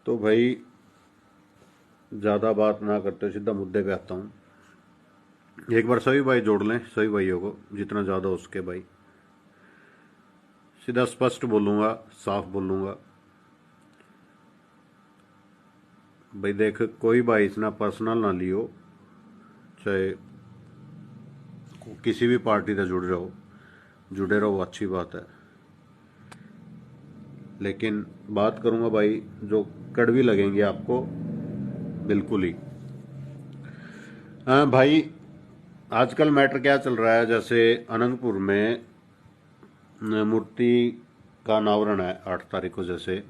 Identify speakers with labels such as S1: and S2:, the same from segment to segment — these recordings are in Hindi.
S1: तो भाई ज़्यादा बात ना करते सीधा मुद्दे पे आता हूँ। एक बार सभी भाई जोड़ लें, सभी भाइयों को जितना ज़्यादा हो सके भाई। सीधा स्पष्ट बोलूँगा, साफ बोलूँगा भाई। देख, कोई भाई इतना पर्सनल ना लियो, चाहे किसी भी पार्टी से जुड़े रहो अच्छी बात है, लेकिन बात करूँगा भाई जो कड़वी लगेंगे आपको बिल्कुल ही। हाँ भाई, आजकल मैटर क्या चल रहा है, जैसे अनंतपुर में मूर्ति का अनावरण है 8 तारीख को। जैसे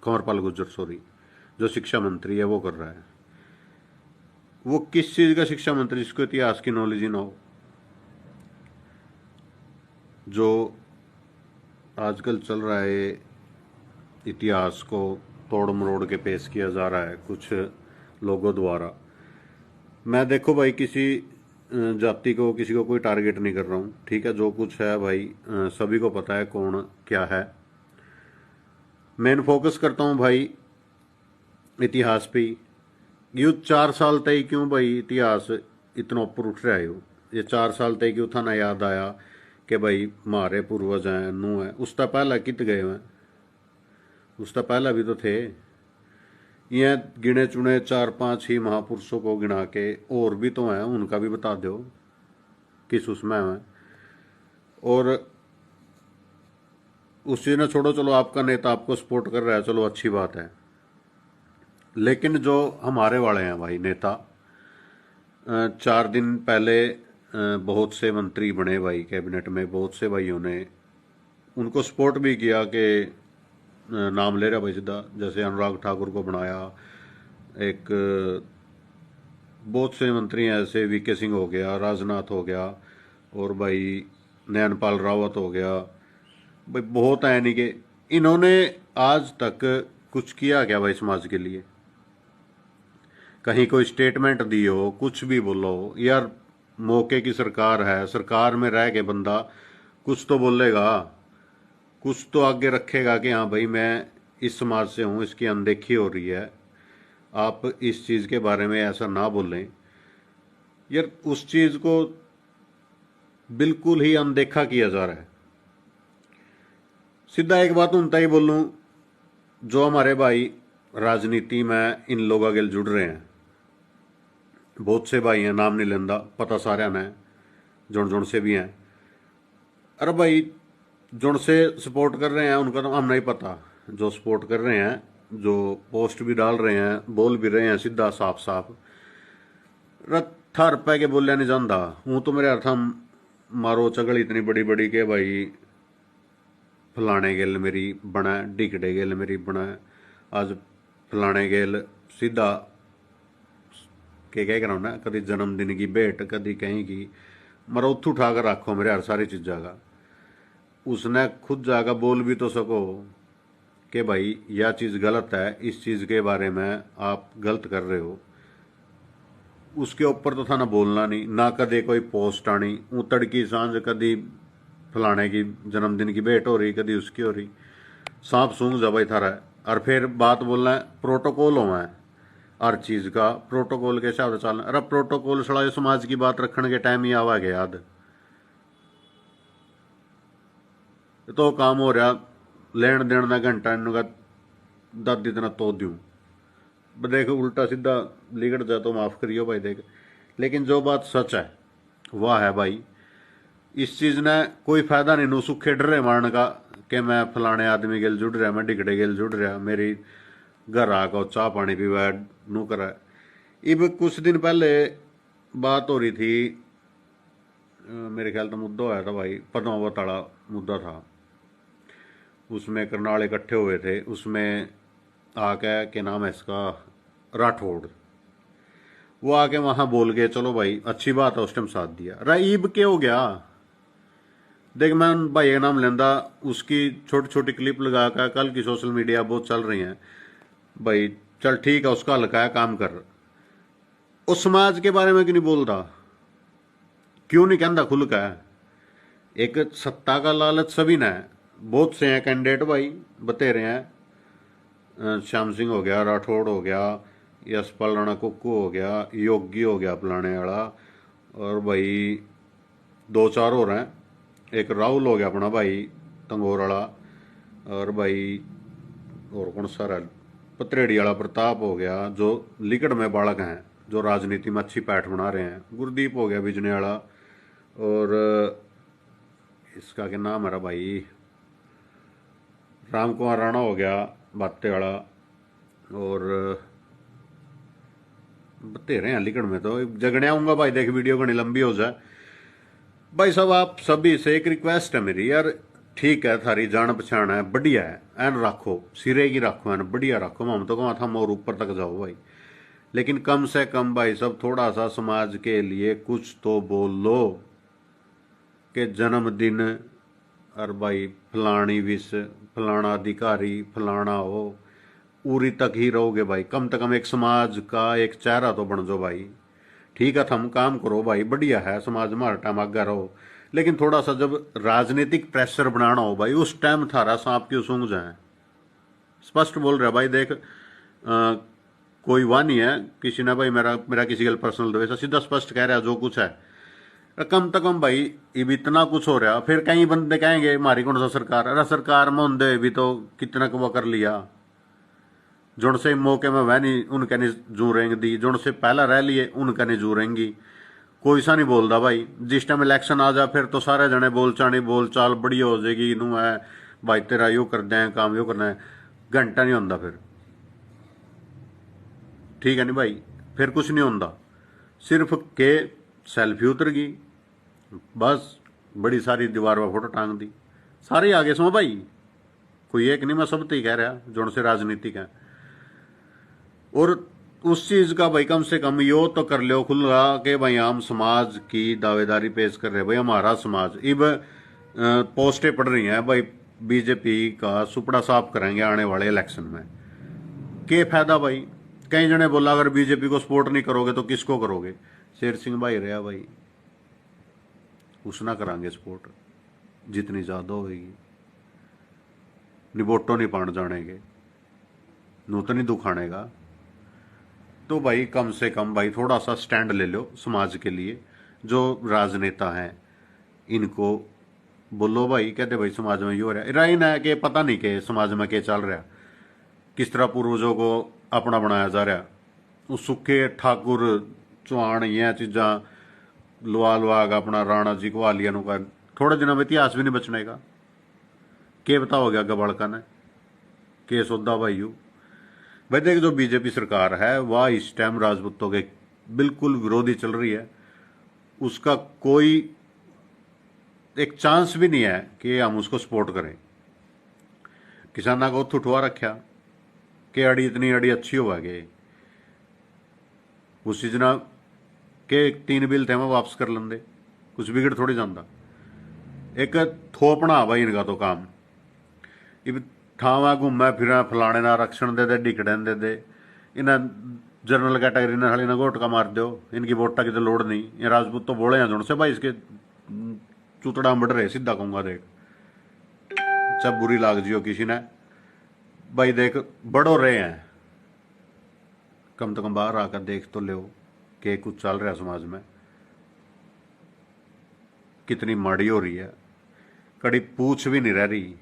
S1: कंवरपाल गुज्जर सॉरी, जो शिक्षा मंत्री है वो कर रहा है। वो किस चीज का शिक्षा मंत्री जिसको इतिहास की नॉलेज ही ना हो। जो आजकल चल रहा है, इतिहास को तोड़ मरोड़ के पेश किया जा रहा है कुछ लोगों द्वारा। मैं देखो भाई किसी जाति को, किसी को कोई टारगेट नहीं कर रहा हूँ, ठीक है। जो कुछ है भाई सभी को पता है कौन क्या है। मेन फोकस करता हूँ भाई इतिहास पे। ये 4 साल तय क्यों भाई इतिहास इतना ऊपर उठ रहा है। ये 4 साल तय क्यों था ना याद आया कि भाई हमारे पूर्वज हैं, नू है। उसका पहला कित गए हैं, उसका पहला भी तो थे। ये गिने चुने 4-5 ही महापुरुषों को गिना के, और भी तो हैं, उनका भी बता दो किस उसमें है। और उस चीज ने छोड़ो, चलो आपका नेता आपको सपोर्ट कर रहा है, चलो अच्छी बात है। लेकिन जो हमारे वाले हैं भाई नेता, 4 दिन पहले बहुत से मंत्री बने भाई कैबिनेट में, बहुत से भाइयों ने उनको सपोर्ट भी किया कि नाम ले रहा भाई सीधा। जैसे अनुराग ठाकुर को बनाया, एक बहुत से मंत्री हैं ऐसे, वीके सिंह हो गया, राजनाथ हो गया, और भाई नयनपाल रावत हो गया। भाई बहुत है, नहीं कि इन्होंने आज तक कुछ किया क्या भाई समाज के लिए। कहीं कोई स्टेटमेंट दी हो, कुछ भी बोलो यार। मौके की सरकार है, सरकार में रह के बंदा कुछ तो बोलेगा, कुछ तो आगे रखेगा कि हाँ भाई मैं इस समाज से हूँ, इसकी अनदेखी हो रही है, आप इस चीज़ के बारे में ऐसा ना बोलें। यार उस चीज़ को बिल्कुल ही अनदेखा किया जा रहा है। सीधा एक बात उनता ही बोलूँ, जो हमारे भाई राजनीति में इन लोगों के जुड़ रहे हैं, बहुत से भाई हैं, नाम नहीं लेंदा, पता सारे ने, जुड़ जुड़ से भी हैं। अरे भाई जुड़ से सपोर्ट कर रहे हैं उनका तो हम नहीं पता। जो सपोर्ट कर रहे हैं, जो पोस्ट भी डाल रहे हैं, बोल भी रहे हैं सीधा साफ साफ, थार पै के बोलिया नहीं जानता हूँ तो मेरे अर्थ हम मारो चगल इतनी बड़ी बड़ी के भाई फलाने गेल मेरी बना, डिकड़े गेल मेरी बना, आज फलाने गेल सीधा के कह कर ना, कभी जन्मदिन की भेंट, कभी कहीं की मरो उठू उठा कर रखो मेरे हर सारी चीज़ा का। उसने खुद जाकर बोल भी तो सको कि भाई यह चीज़ गलत है, इस चीज़ के बारे में आप गलत कर रहे हो। उसके ऊपर तो था ना बोलना नहीं, ना कदे कोई पोस्ट आनी उतड़ की सांझ, कदी फलाने की जन्मदिन की भेंट हो रही, कदी उसकी हो रही, सांप सूंघ जा भाई थारा। और फिर बात बोलना है प्रोटोकॉल हो है, हर चीज़ का प्रोटोकॉल के हिसाब से चलना। अरे प्रोटोकॉल सड़ा समाज की बात रखने के टाइम ही आवा गया याद, तो काम हो रहा लेन देन ना घंटा इनका दादी तना तो दूं। देख उल्टा सीधा लिगड़ जाए तो माफ करियो भाई। देख, लेकिन जो बात सच है वह है भाई, इस चीज ने कोई फायदा नहीं नू सुखे डरे मारने का कि मैं फलाने आदमी गेल जुड़ रहा, मैं डिगड़े गेल जुड़ रहा, मेरी घर आकर चाह पानी पीवा नू करा। इब कुछ दिन पहले बात हो रही थी, मेरे ख्याल तो मुद्दा आया था भाई, पद्मावत वाला मुद्दा था। उसमें करनाल इकट्ठे हुए थे, उसमें आके क्या नाम है इसका, राठौड़, वो आके वहां बोल गए, चलो भाई अच्छी बात है, उस टाइम साथ दिया। रईब क्या हो गया, देख मैं उन भाई का नाम लेंदा, उसकी छोटी छोटी क्लिप लगा कर कल की सोशल मीडिया बहुत चल रही हैं भाई। चल ठीक है, उसका हल्का है काम कर, उस समाज के बारे में क्यों नहीं बोलता, क्यों नहीं कहता खुल का है। एक सत्ता का लालच सभी ने है, बहुत से हैं कैंडिडेट भाई बतेरे हैं, श्याम सिंह हो गया, राठौड़ हो गया, यशपाल राणा कुक्कू हो गया, योगी हो गया फलाने वाला, और भाई दो चार और हैं, एक राहुल हो गया अपना भाई तंगोर वाला, और भाई और कौन सा रहा, पतरेड़ी वाला प्रताप हो गया, जो लिकड़ में बालक हैं जो राजनीति में अच्छी पैठ बना रहे हैं, गुरदीप हो गया बिजने वाला, और इसका क्या नाम है रहा भाई, राम कुमार राणा हो गया बाते वाला, और बतेरे हैं लिकड़ में, तो जगने आऊंगा भाई, देख वीडियो घनी लंबी हो जाए भाई साहब। आप सभी से एक रिक्वेस्ट है मेरी यार, ठीक है थारी जान पछाण है, बढ़िया है, एन रखो सिरे की रखो, एन बढ़िया रखो, हम तो कहा था और ऊपर तक जाओ भाई, लेकिन कम से कम भाई सब थोड़ा सा समाज के लिए कुछ तो बोल लो कि जन्मदिन और भाई फलानी विश, फलाना अधिकारी, फलाना हो, उरी तक ही रहोगे भाई, कम से कम एक समाज का एक चेहरा तो बन जाओ भाई। ठीक है थम काम करो भाई, बढ़िया है, समाज में हर टाइम आगे रहो, लेकिन थोड़ा सा जब राजनीतिक प्रेशर बनाना हो भाई, उस टाइम थारा सांप क्यों सूंघ जाए। स्पष्ट बोल रहा भाई, देख कोई वाह नहीं है किसी ने भाई मेरा मेरा किसी गल पर्सनल द्वेष, सीधा स्पष्ट कह रहा जो कुछ है। कम से कम भाई अब इतना कुछ हो रहा, फिर कई बंदे कहेंगे हमारी कौन सा सरकार, अरे सरकार में होंगे भी तो कितना वो कर लिया, जुड़ से मौके में वह नहीं उनके नहीं जू रहेंगे दी, जुड़ से पहला रह लिए उनका नहीं जू रहेंगी, कोई सा नहीं बोलता भाई। जिस टाइम इलेक्शन आ जाए फिर तो सारे जने बोल चाल बढ़िया हो जाएगी, नू है भाई तेरा यो कर दें काम, यो करना है, घंटा नहीं होता फिर, ठीक है नहीं भाई, फिर कुछ नहीं होता, सिर्फ के सेल्फी उतर गई बस, बड़ी सारी दीवार पर फोटो टांग दी, सारे आगे सो भाई, कोई एक नहीं, मैं सब तो कह रहा जोन से राजनीतिक है। और उस चीज का भाई कम से कम यो तो कर लो खुला कि भाई हम समाज की दावेदारी पेश कर रहे हैं भाई, हमारा समाज इब पोस्टें पड़ रही हैं भाई, बीजेपी का सुपड़ा साफ करेंगे आने वाले इलेक्शन में, के फायदा भाई। कई जने बोला अगर बीजेपी को सपोर्ट नहीं करोगे तो किसको करोगे, शेर सिंह भाई रहा भाई, उसना करांगे सपोर्ट जितनी ज्यादा होगी, निबोटो नहीं पाण जानेगे, नूतनी दुखानेगा, तो भाई कम से कम भाई थोड़ा सा स्टैंड ले लो समाज के लिए। जो राजनेता हैं इनको बोलो भाई, कहते भाई समाज में ये हो रहा है, राइन है कि पता नहीं कि समाज में क्या चल रहा, किस तरह पूर्वजों को अपना बनाया जा रहा, उस सुखे ठाकुर चौहान ये चीज़ा लुआ का अपना राणा जी को आलिया का, थोड़े दिनों में इतिहास भी नहीं बचने का, के बता हो गया गबाड़का ने के सौदा भाई भाई। देख जो बीजेपी सरकार है वह इस टाइम राजपूतों के बिल्कुल विरोधी चल रही है, उसका कोई एक चांस भी नहीं है कि हम उसको सपोर्ट करें। किसाना को ठुठवा रखा कि अड़ी इतनी अड़ी अच्छी हुआ गए, उस चीज ना के 3 बिल थे मैं वापस कर लेंदे, कुछ बिगड़ थोड़ी जाता, एक थोपना भाई इनका तो काम, इब ठावा घूमे फिर फलाने ना आरक्षण दे दे, डिकड़े दे दे, इन्हें जनरल कैटेगरी ने हाली ना गोटका मार दो, इनकी वोटा की तो लोड़ नहीं, ये राजपूत तो बोले हैं जोन से भाई इसके चूतड़ा बढ़ रहे, सीधा कहूंगा देख, सब बुरी लाग जियो किसी ने भाई, देख बड़ो रहे हैं, कम से कम बाहर आकर देख तो लो कि कुछ चल रहा है समाज में, कितनी माड़ी हो रही है, कड़ी पूछ भी नहीं रह रही।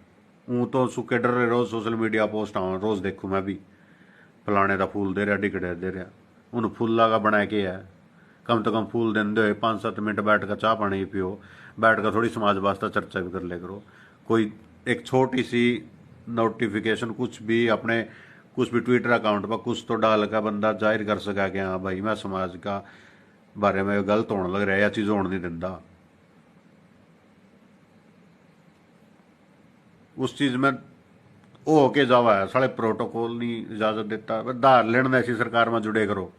S1: ऊँ तो सुखे डर रहे, रोज सोशल मीडिया पोस्ट आवा रोज देखूँ मैं भी, फलाने का फूल दे रहा डिकड़े दे रहा, उन फूला का बना के है, कम से कम फूल देंदे हुए 5-7 मिनट बैठ कर चाह पानी पियो, बैठ कर थोड़ी समाज वास्ता चर्चा भी कर ले करो, कोई एक छोटी सी नोटिफिकेशन कुछ भी अपने कुछ भी ट्विटर अकाउंट पर कुछ तो डाल का बंदा जाहिर कर सका कि हाँ भाई मैं समाज का बारे में गलत होने लग रहा है या चीज़ होने नहीं देता, उस चीज़ में वो होके जावा है, साढ़े प्रोटोकॉल नहीं इजाजत देता, धार लेने ऐसी सरकार में जुड़े करो,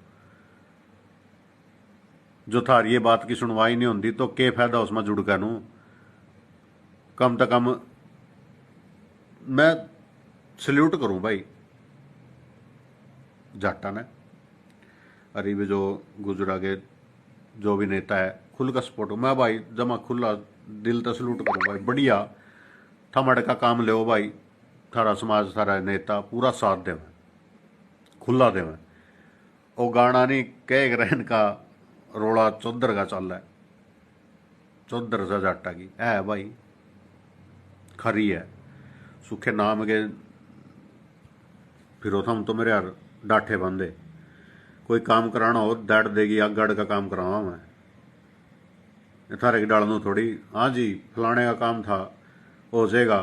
S1: जो थार ये बात की सुनवाई नहीं होती तो क्या फायदा उसमें जुड़ कर नू। कम से कम मैं सल्यूट करूं भाई जाटा ने, अरे भी जो गुजरा के जो भी नेता है खुल का सपोर्ट, मैं भाई जमा खुला दिल तो सल्यूट करूं भाई, बढ़िया थमड़ का काम ले भाई, थारा समाज थारा नेता पूरा साथ देवे, खुला देवे। वो गाना नहीं कह रहन का रोला चौधर का चल है, चौधर सा जाटा की है भाई, खरी है। सुखे नाम के फिर थम तो मेरे यार डाठे बंदे, कोई काम कराना हो दड़ देगी आग गड़ का काम करावा मैं, थारे की डाल थोड़ी हाँ जी फलाने का काम था हो जाएगा।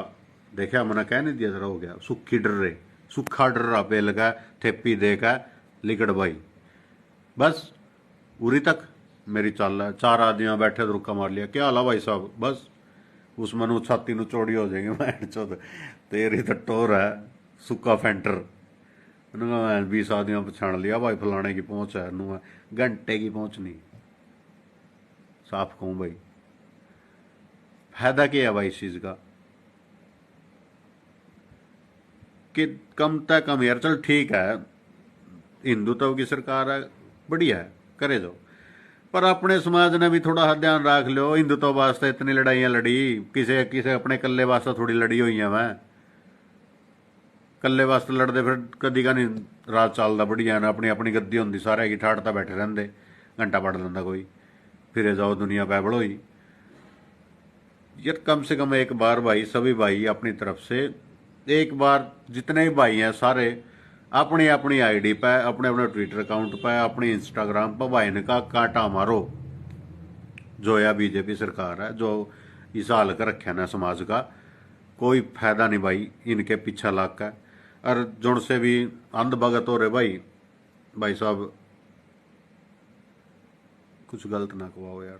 S1: देखा मैंने कह नहीं दिया जरा हो गया, सुखी डर्रे सुखा डर्रा पे लगा थेपी दे का लिकड़ भाई, बस उरी तक मेरी चाल है। चार आदमी बैठे तो रुका मार लिया, क्या हाल है भाई साहब, बस उस मनु छाती नु चौड़ी हो जाएगी मैं चौथ तेरी तो टोर है सुक्का फेंटर। 20 आदमी पछाण लिया भाई फलाने की पहुंच है, घंटे की पहुंच नहीं। साफ कहूं भाई फायदा क्या है भाई इस चीज का, कि कम तक कम यार चल ठीक है हिंदुत्व की सरकार है बढ़िया है करे जाओ, पर अपने समाज ने भी थोड़ा सा ध्यान रख लो। हिंदुत्व वास्ते इतनी लड़ाइयां लड़ी, किसे किसे अपने कल्ले वास्ते थोड़ी लड़ी हुई है, मैं कल्ले वास्ते लड़ते फिर कदी का नहीं राज चलता बढ़िया ना, अपनी अपनी गद्दी होंगी सारे की ठाठता बैठे रहते, घंटा पढ़ लेंदा कोई, फिर जाओ दुनिया पैबल हुई। यार कम से कम एक बार भाई सभी भाई अपनी तरफ से एक बार जितने भी भाई हैं सारे अपनी अपनी आईडी पे अपने अपने ट्विटर अकाउंट पे अपनी इंस्टाग्राम पर भाई ने का कांटा मारो जो या बीजेपी सरकार है जो इस हाल कर रखे ना समाज का, कोई फायदा नहीं भाई इनके पीछा लाग का। और जुड़ से भी अंध भगत हो रहे भाई, भाई साहब कुछ गलत ना कहो यार,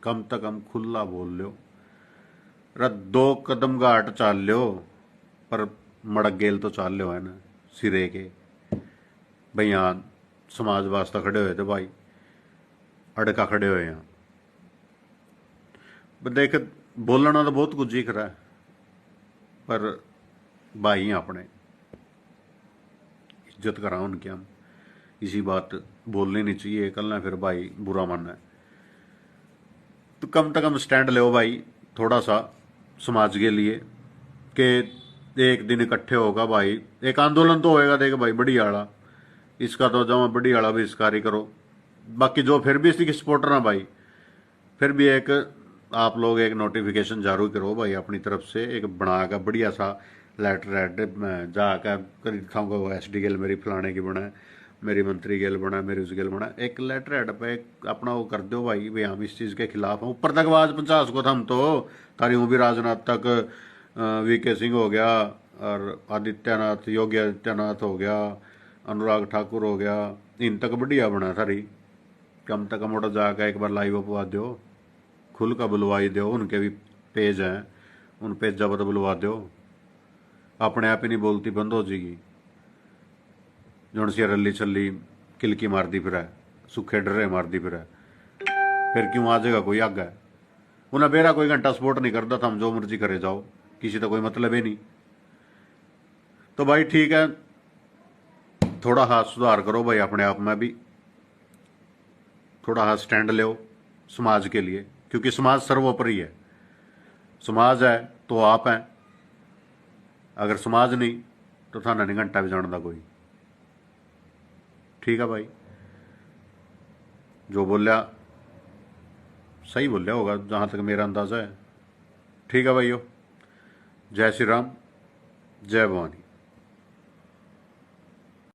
S1: कम से कम खुला बोल लो, 2 कदम घाट चाल लो पर मड़क गेल तो चाल लो है ना सिरे के भाई। यहाँ समाज वास्ता खड़े हुए थे भाई, अड़का खड़े हुए यहाँ देख बोलना तो बहुत कुछ ही खरा है, पर भाई अपने इज्जत करा उनकी, हम इसी बात बोलनी नहीं चाहिए कल ना फिर भाई बुरा मानना है। तो कम से कम स्टैंड लो भाई थोड़ा सा समाज के लिए, कि एक दिन इकट्ठे होगा भाई, एक आंदोलन तो होएगा देख भाई बड़ी आड़ा, इसका तो जमा बड़ी आड़ा बहिष्कार ही करो। बाकी जो फिर भी इसकी सपोर्टर ना भाई, फिर भी एक आप लोग एक नोटिफिकेशन जारी करो भाई अपनी तरफ से, एक बना कर बढ़िया सा लेटर हेड जाकर कर दिखाऊंगा एस डी गेल मेरी फलाने की बना, मेरी मंत्री गेल बना, मेरी उस गेल बना, एक लेटर हेड पे एक अपना वो कर दो भाई हम इस चीज़ के खिलाफ हैं। ऊपर तक आवाज पहुंचा सको हम तो तारी हूँ भी राजनाथ तक, वीके सिंह हो गया और आदित्यनाथ योगी आदित्यनाथ हो गया, अनुराग ठाकुर हो गया, इन तक बढ़िया बना सारी, कम तक कम जाकर एक बार लाइव अपवा दो, खुल का बुलवाई दो, उनके भी पेज हैं उन पेज जब बुलवा दो, अपने आप ही नहीं बोलती बंद हो जाएगी। जोन सी रली छली किलकी मार दी फिर है, सुखे डरे मार दी फिर क्यों आ जाएगा कोई आगे, उन्हें बेरा कोई घंटा सपोर्ट नहीं करता था, हम जो मर्जी करे जाओ किसी का कोई मतलब ही नहीं। तो भाई ठीक है थोड़ा हाथ सुधार करो भाई अपने आप में भी, थोड़ा हाथ स्टैंड लो समाज के लिए, क्योंकि समाज सर्वोपरि है, समाज है तो आप हैं, अगर समाज नहीं तो थाना नहीं घंटा भी जानता कोई। ठीक है भाई जो बोलिया सही बोलिया होगा जहां तक मेरा अंदाजा है। ठीक है भाइयों, जय श्री राम, जय भवानी।